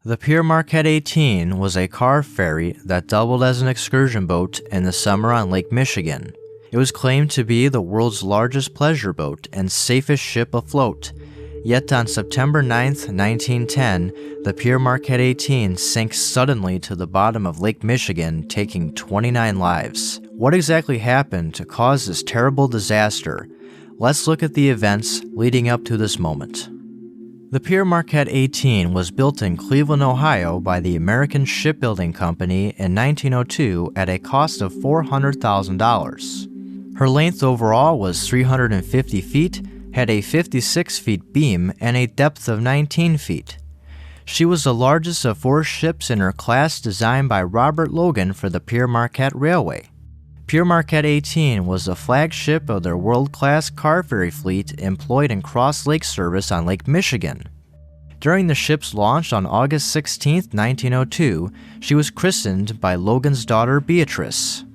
The Pere Marquette 18 was a car ferry that doubled as an excursion boat in the summer on Lake Michigan. It was claimed to be the world's largest pleasure boat and safest ship afloat. Yet on September 9, 1910, the Pere Marquette 18 sank suddenly to the bottom of Lake Michigan, taking 29 lives. What exactly happened to cause this terrible disaster? Let's look at the events leading up to this moment. The Pere Marquette 18 was built in Cleveland, Ohio by the American Shipbuilding Company in 1902 at a cost of $400,000. Her length overall was 350 feet, had a 56 feet beam, and a depth of 19 feet. She was the largest of 4 ships in her class designed by Robert Logan for the Pere Marquette Railway. Pere Marquette 18 was the flagship of their world-class car ferry fleet employed in cross-lake service on Lake Michigan. During the ship's launch on August 16, 1902, she was christened by Logan's daughter Beatrice.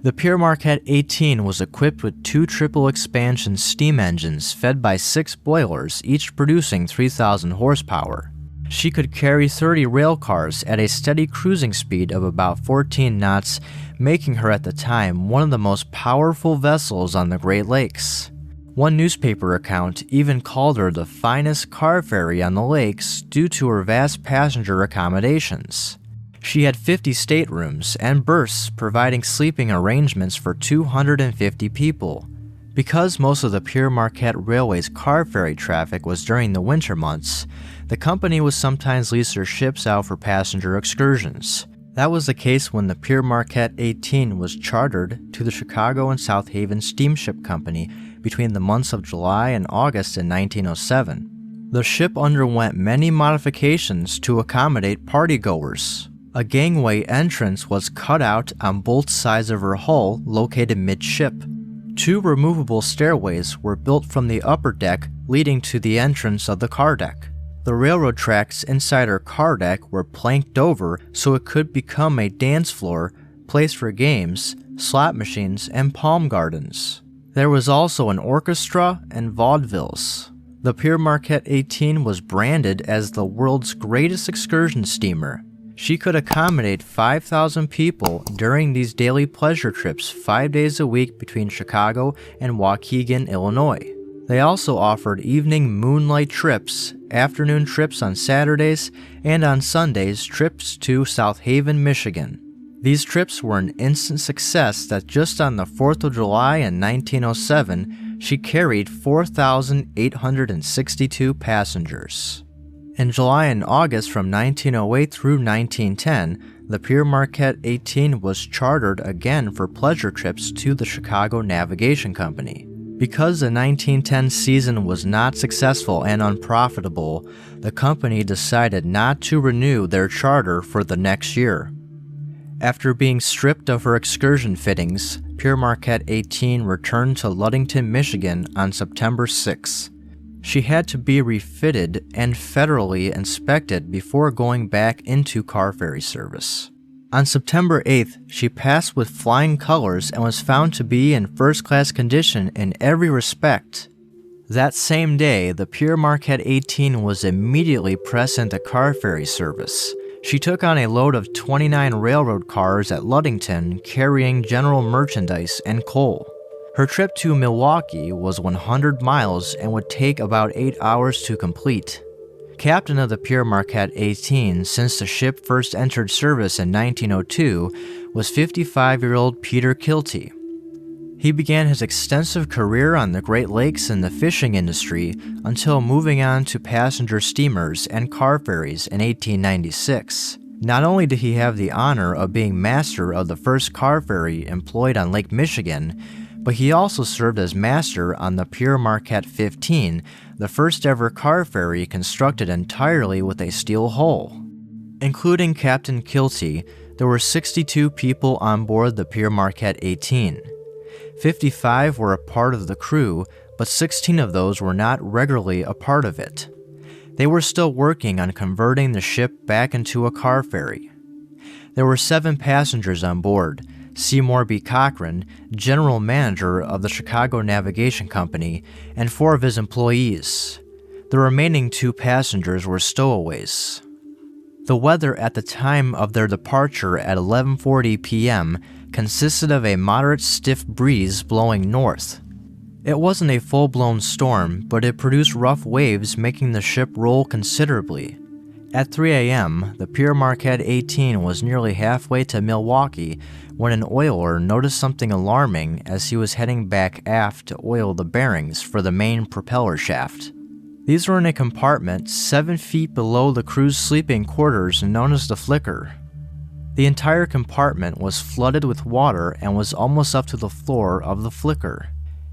The Pere Marquette 18 was equipped with 2 triple expansion steam engines fed by 6 boilers, each producing 3,000 horsepower. She could carry 30 rail cars at a steady cruising speed of about 14 knots, making her at the time one of the most powerful vessels on the Great Lakes. One newspaper account even called her the finest car ferry on the lakes due to her vast passenger accommodations. She had 50 staterooms and berths, providing sleeping arrangements for 250 people. Because most of the Pere Marquette Railway's car ferry traffic was during the winter months, the company would sometimes lease their ships out for passenger excursions. That was the case when the Pere Marquette 18 was chartered to the Chicago and South Haven Steamship Company between the months of July and August in 1907. The ship underwent many modifications to accommodate partygoers. A gangway entrance was cut out on both sides of her hull, located midship. 2 removable stairways were built from the upper deck, leading to the entrance of the car deck. The railroad tracks inside her car deck were planked over so it could become a dance floor, place for games, slot machines, and palm gardens. There was also an orchestra and vaudevilles. The Pere Marquette 18 was branded as the world's greatest excursion steamer. She could accommodate 5,000 people during these daily pleasure trips 5 days a week between Chicago and Waukegan, Illinois. They also offered evening moonlight trips, afternoon trips on Saturdays, and on Sundays trips to South Haven, Michigan. These trips were an instant success that just on the 4th of July in 1907, she carried 4,862 passengers. In July and August from 1908 through 1910, the Pere Marquette 18 was chartered again for pleasure trips to the Chicago Navigation Company. Because the 1910 season was not successful and unprofitable, the company decided not to renew their charter for the next year. After being stripped of her excursion fittings, Pere Marquette 18 returned to Ludington, Michigan on September 6. She had to be refitted and federally inspected before going back into car ferry service. On September 8th, she passed with flying colors and was found to be in first-class condition in every respect. That same day, the Pere Marquette 18 was immediately pressed into car ferry service. She took on a load of 29 railroad cars at Ludington, carrying general merchandise and coal. Her trip to Milwaukee was 100 miles and would take about 8 hours to complete. Captain of the Pere Marquette 18 since the ship first entered service in 1902 was 55-year-old Peter Kilty. He began his extensive career on the Great Lakes in the fishing industry until moving on to passenger steamers and car ferries in 1896. Not only did he have the honor of being master of the first car ferry employed on Lake Michigan, but he also served as master on the Pere Marquette 15, the first ever car ferry constructed entirely with a steel hull. Including Captain Kilty, there were 62 people on board the Pere Marquette 18. 55 were a part of the crew, but 16 of those were not regularly a part of it. They were still working on converting the ship back into a car ferry. There were 7 passengers on board: Seymour B. Cochran, general manager of the Chicago Navigation Company, and 4 of his employees. The remaining 2 passengers were stowaways. The weather at the time of their departure at 11:40 p.m. consisted of a moderate stiff breeze blowing north. It wasn't a full-blown storm, but it produced rough waves making the ship roll considerably. At 3 a.m., the Pere Marquette 18 was nearly halfway to Milwaukee when an oiler noticed something alarming as he was heading back aft to oil the bearings for the main propeller shaft. These were in a compartment 7 feet below the crew's sleeping quarters known as the flicker. The entire compartment was flooded with water and was almost up to the floor of the flicker.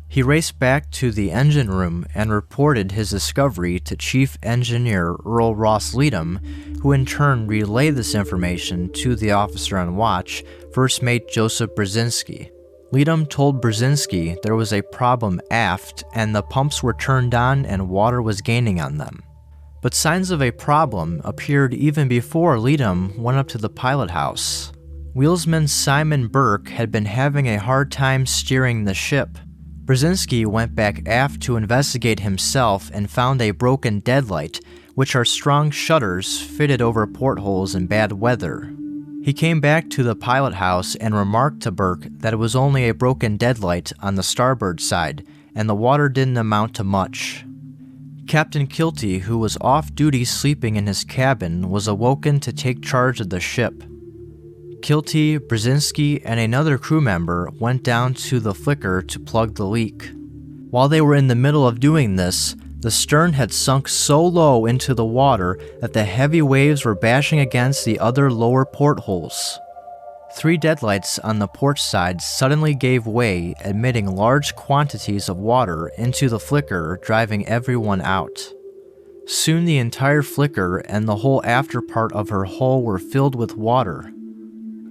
He raced back to the engine room and reported his discovery to Chief Engineer Earl Ross Ludington, who in turn relayed this information to the officer on watch, First Mate Joseph Brzezinski. Ludington told Brzezinski there was a problem aft and the pumps were turned on and water was gaining on them. But signs of a problem appeared even before Ludington went up to the pilot house. Wheelsman Simon Burke had been having a hard time steering the ship. Brzezinski went back aft to investigate himself and found a broken deadlight, which are strong shutters fitted over portholes in bad weather. He came back to the pilot house and remarked to Burke that it was only a broken deadlight on the starboard side, and the water didn't amount to much. Captain Kilty, who was off-duty sleeping in his cabin, was awoken to take charge of the ship. Kilty, Brzezinski, and another crew member went down to the flicker to plug the leak. While they were in the middle of doing this, the stern had sunk so low into the water that the heavy waves were bashing against the other lower portholes. 3 deadlights on the port side suddenly gave way, admitting large quantities of water into the flicker, driving everyone out. Soon the entire flicker and the whole after part of her hull were filled with water.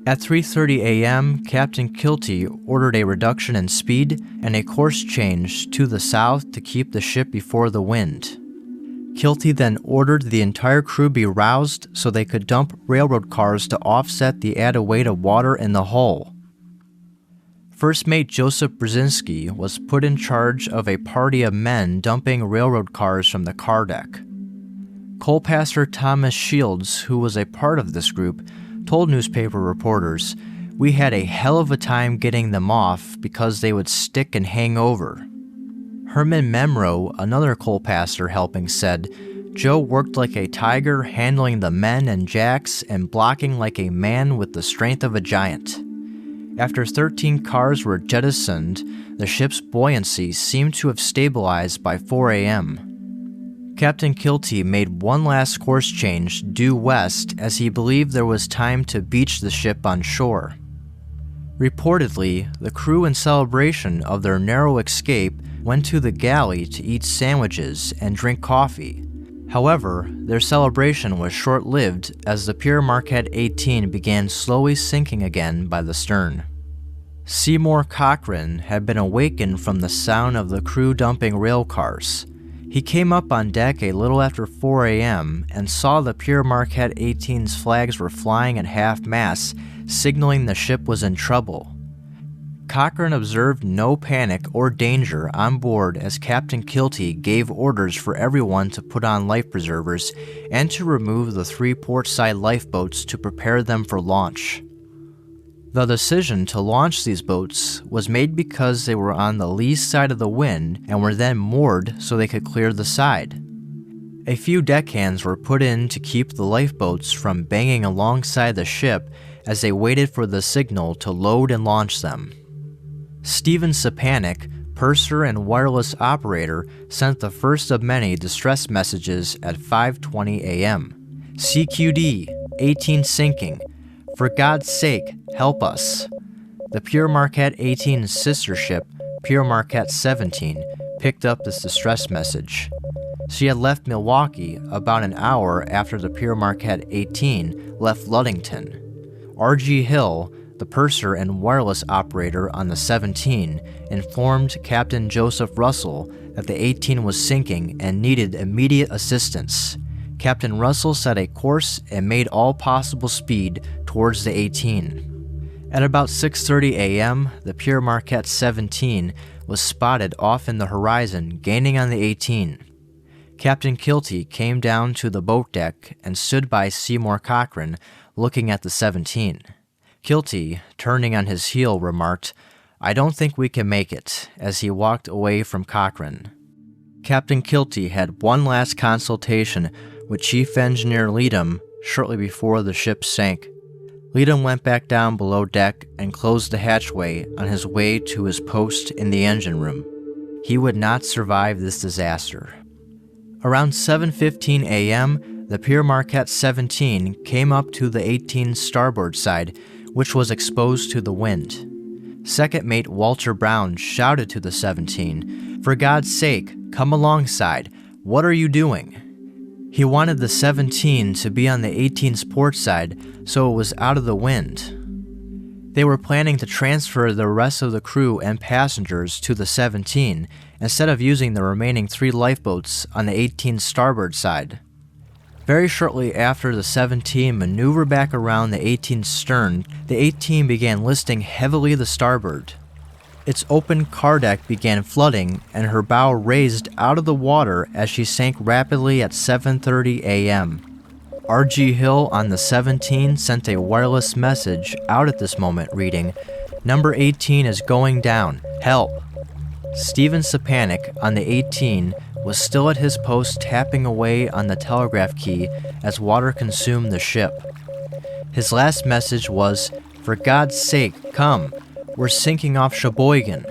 At 3:30 a.m., Captain Kilty ordered a reduction in speed and a course change to the south to keep the ship before the wind. Kilty then ordered the entire crew be roused so they could dump railroad cars to offset the added weight of water in the hull. First Mate Joseph Brzezinski was put in charge of a party of men dumping railroad cars from the car deck. Coal passer Thomas Shields, who was a part of this group, told newspaper reporters, "We had a hell of a time getting them off because they would stick and hang over." Herman Memro, another coal passer helping, said, "Joe worked like a tiger, handling the men and jacks and blocking like a man with the strength of a giant." After 13 cars were jettisoned, the ship's buoyancy seemed to have stabilized by 4 a.m. Captain Kilty made one last course change due west as he believed there was time to beach the ship on shore. Reportedly, the crew in celebration of their narrow escape went to the galley to eat sandwiches and drink coffee. However, their celebration was short-lived as the Pere Marquette 18 began slowly sinking again by the stern. Seymour Cochran had been awakened from the sound of the crew dumping rail cars. He came up on deck a little after 4 a.m. and saw the Pere Marquette 18's flags were flying at half-mast, signaling the ship was in trouble. Cochran observed no panic or danger on board as Captain Kilty gave orders for everyone to put on life preservers and to remove the 3 portside lifeboats to prepare them for launch. The decision to launch these boats was made because they were on the lee side of the wind and were then moored so they could clear the side. A few deckhands were put in to keep the lifeboats from banging alongside the ship as they waited for the signal to load and launch them. Stephen Sapanik, purser and wireless operator, sent the first of many distress messages at 5:20 a.m. "CQD, 18 sinking. For God's sake, help us." The Pere Marquette 18's sister ship, Pere Marquette 17, picked up this distress message. She had left Milwaukee about an hour after the Pere Marquette 18 left Ludington. R.G. Hill, the purser and wireless operator on the 17, informed Captain Joseph Russell that the 18 was sinking and needed immediate assistance. Captain Russell set a course and made all possible speed towards the 18. At about 6:30 a.m., the Pere Marquette 17 was spotted off in the horizon, gaining on the 18. Captain Kilty came down to the boat deck and stood by Seymour Cochrane, looking at the 17. Kilty, turning on his heel, remarked, "I don't think we can make it," as he walked away from Cochrane. Captain Kilty had one last consultation with Chief Engineer Leadham shortly before the ship sank. Leadham went back down below deck and closed the hatchway on his way to his post in the engine room. He would not survive this disaster. Around 7:15 a.m., the Pere Marquette 17 came up to the 18's starboard side, which was exposed to the wind. Second mate Walter Brown shouted to the 17, "For God's sake, come alongside. What are you doing?" He wanted the 17 to be on the 18's port side so it was out of the wind. They were planning to transfer the rest of the crew and passengers to the 17 instead of using the remaining 3 lifeboats on the 18's starboard side. Very shortly after the 17 maneuvered back around the 18's stern, the 18 began listing heavily to starboard. Its open car deck began flooding and her bow raised out of the water as she sank rapidly at 7:30 a.m. R.G. Hill on the 17 sent a wireless message out at this moment reading, "Number 18 is going down. Help." Stephen Stepanek on the 18 was still at his post tapping away on the telegraph key as water consumed the ship. His last message was, "For God's sake, come. We're sinking off Sheboygan."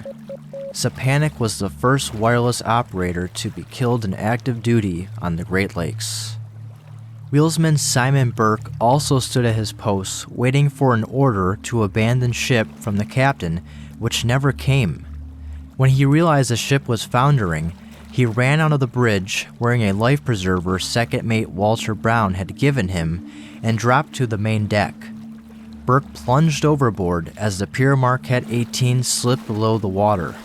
Stepanek was the first wireless operator to be killed in active duty on the Great Lakes. Wheelsman Simon Burke also stood at his post waiting for an order to abandon ship from the captain, which never came. When he realized the ship was foundering, he ran out of the bridge wearing a life preserver second mate Walter Brown had given him and dropped to the main deck. Burke plunged overboard as the Pere Marquette 18 slipped below the water.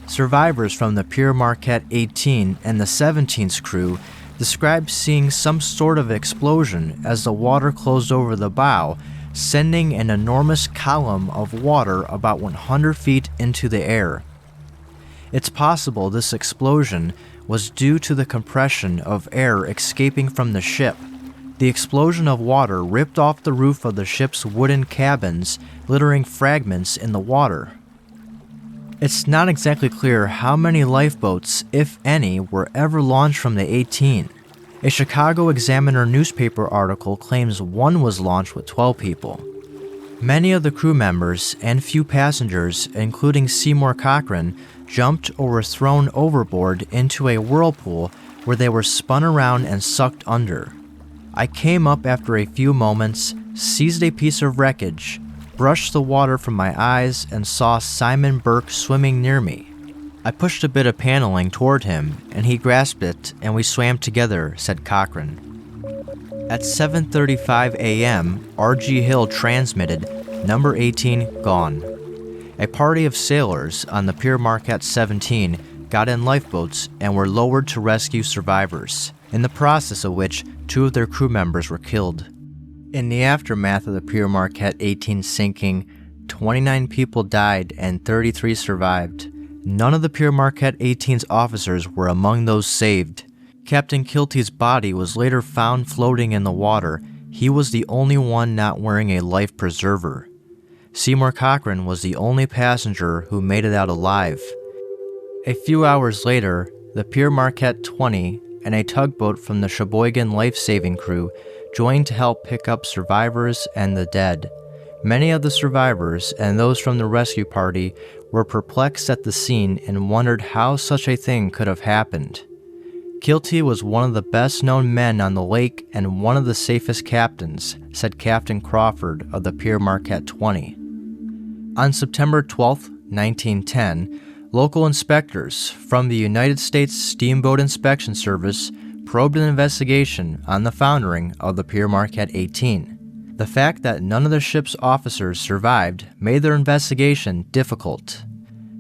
Survivors from the Pere Marquette 18 and the 17's crew described seeing some sort of explosion as the water closed over the bow, sending an enormous column of water about 100 feet into the air. It's possible this explosion was due to the compression of air escaping from the ship. The explosion of water ripped off the roof of the ship's wooden cabins, littering fragments in the water. It's not exactly clear how many lifeboats, if any, were ever launched from the 18. A Chicago Examiner newspaper article claims one was launched with 12 people. Many of the crew members and few passengers, including Seymour Cochrane, jumped or were thrown overboard into a whirlpool where they were spun around and sucked under. I came up after a few moments, seized a piece of wreckage, brushed the water from my eyes, and saw Simon Burke swimming near me. I pushed a bit of paneling toward him, and he grasped it, and we swam together, said Cochrane. At 7:35 a.m., R.G. Hill transmitted, "Number 18 gone." A party of sailors on the Pere Marquette 17 got in lifeboats and were lowered to rescue survivors, in the process of which 2 of their crew members were killed. In the aftermath of the Pere Marquette 18 sinking, 29 people died and 33 survived. None of the Pere Marquette 18's officers were among those saved. Captain Kilty's body was later found floating in the water. He was the only one not wearing a life preserver. Seymour Cochrane was the only passenger who made it out alive. A few hours later, the Pere Marquette 20 and a tugboat from the Sheboygan life-saving crew joined to help pick up survivors and the dead. Many of the survivors and those from the rescue party were perplexed at the scene and wondered how such a thing could have happened. Kilty was one of the best-known men on the lake and one of the safest captains, said Captain Crawford of the Pere Marquette 20. On September 12, 1910, local inspectors from the United States Steamboat Inspection Service probed an investigation on the foundering of the Pere Marquette 18. The fact that none of the ship's officers survived made their investigation difficult.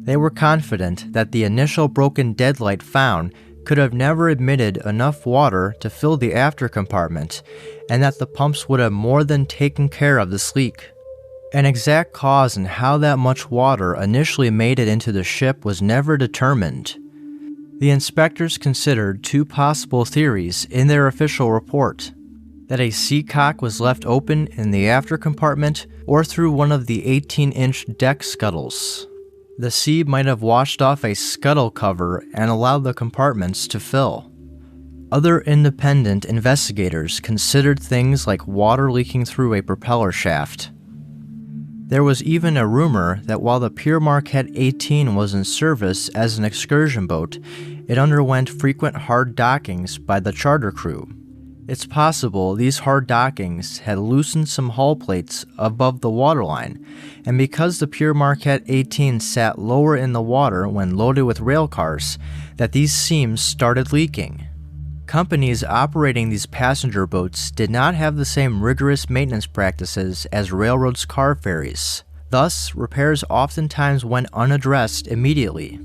They were confident that the initial broken deadlight found could have never admitted enough water to fill the after compartment, and that the pumps would have more than taken care of this leak. An exact cause and how that much water initially made it into the ship was never determined. The inspectors considered two possible theories in their official report: that a seacock was left open in the after compartment or through one of the 18-inch deck scuttles. The sea might have washed off a scuttle cover and allowed the compartments to fill. Other independent investigators considered things like water leaking through a propeller shaft. There was even a rumor that while the Pere Marquette 18 was in service as an excursion boat, it underwent frequent hard dockings by the charter crew. It's possible these hard dockings had loosened some hull plates above the waterline, and because the Pere Marquette 18 sat lower in the water when loaded with rail cars, that these seams started leaking. Companies operating these passenger boats did not have the same rigorous maintenance practices as railroads' car ferries. Thus, repairs oftentimes went unaddressed immediately.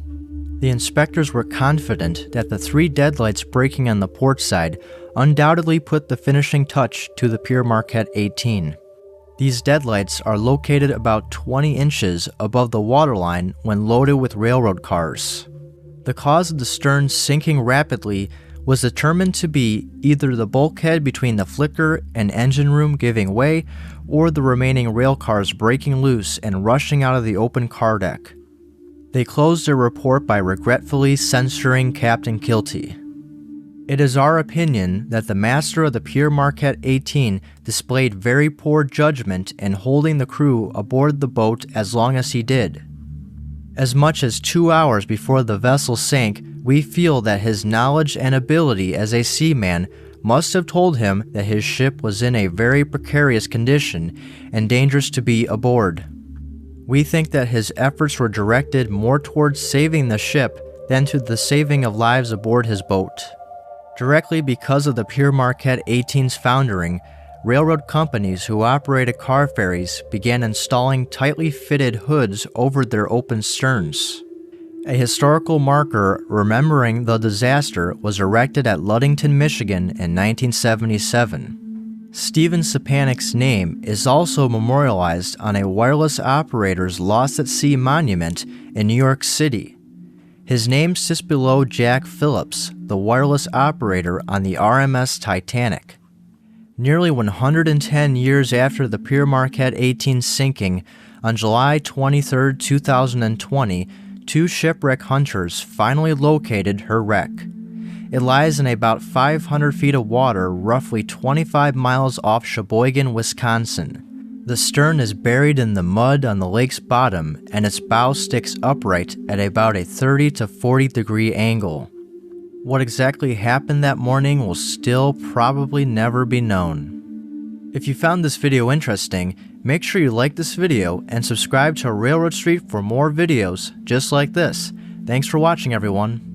The inspectors were confident that the 3 deadlights breaking on the port side undoubtedly put the finishing touch to the Pere Marquette 18. These deadlights are located about 20 inches above the waterline when loaded with railroad cars. The cause of the stern sinking rapidly was determined to be either the bulkhead between the flicker and engine room giving way, or the remaining rail cars breaking loose and rushing out of the open car deck. They closed their report by regretfully censuring Captain Kilty. It is our opinion that the master of the Pere Marquette 18 displayed very poor judgment in holding the crew aboard the boat as long as he did. As much as 2 hours before the vessel sank, we feel that his knowledge and ability as a seaman must have told him that his ship was in a very precarious condition and dangerous to be aboard. We think that his efforts were directed more towards saving the ship than to the saving of lives aboard his boat. Directly because of the Pere Marquette 18's foundering, railroad companies who operated car ferries began installing tightly fitted hoods over their open sterns. A historical marker remembering the disaster was erected at Ludington, Michigan in 1977. Stephen Stepanik's name is also memorialized on a wireless operator's Lost at Sea monument in New York City. His name sits below Jack Phillips, the wireless operator on the RMS Titanic. Nearly 110 years after the Pere Marquette 18's sinking, on July 23, 2020, 2 shipwreck hunters finally located her wreck. It lies in about 500 feet of water, roughly 25 miles off Sheboygan, Wisconsin. The stern is buried in the mud on the lake's bottom, and its bow sticks upright at about a 30 to 40 degree angle. What exactly happened that morning will still probably never be known. If you found this video interesting, make sure you like this video and subscribe to Railroad Street for more videos just like this. Thanks for watching, everyone.